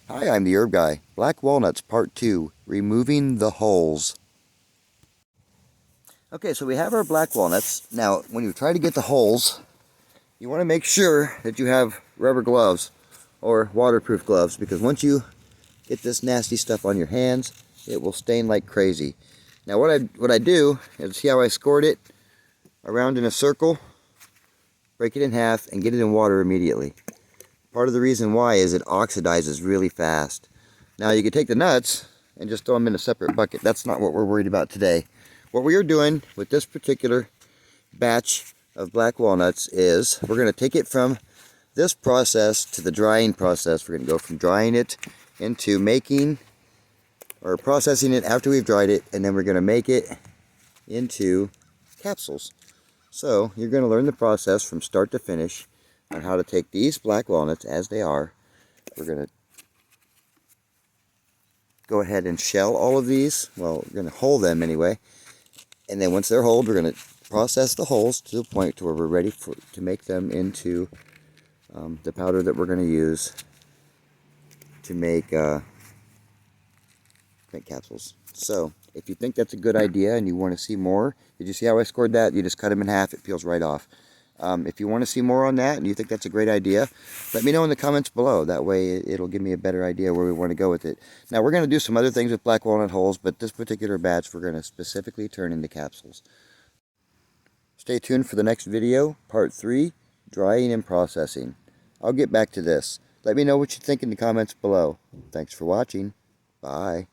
Hi, I'm the Herb Guy. Black Walnuts Part 2, Removing the Hulls. Okay, so we have our black walnuts. Now, when you try to get the hulls, you want to make sure that you have rubber gloves or waterproof gloves, because once you get this nasty stuff on your hands, it will stain like crazy. Now, what I do is, see how I scored it around in a circle, break it in half, and get it in water immediately. Part of the reason why is it oxidizes really fast. Now you can take the nuts and just throw them in a separate bucket. That's not what we're worried about today. What we are doing with this particular batch of black walnuts is we're going to take it from this process to the drying process. We're going to go from drying it into making or processing it after we've dried it, and then we're going to make it into capsules. So you're going to learn the process from start to finish on how to take these black walnuts as they are. We're going to go ahead and shell all of these. Well, we're going to hull them anyway. And then once they're hulled, we're going to process the hulls to the point to where we're ready to make them into the powder that we're going to use to make capsules. So if you think that's a good idea and you want to see more, did you see how I scored that? You just cut them in half, it peels right off. If you want to see more on that and you think that's a great idea, let me know in the comments below. That way it'll give me a better idea where we want to go with it. Now we're going to do some other things with black walnut hulls, but this particular batch we're going to specifically turn into capsules. Stay tuned for the next video, part 3, drying and processing. I'll get back to this. Let me know what you think in the comments below. Thanks for watching. Bye.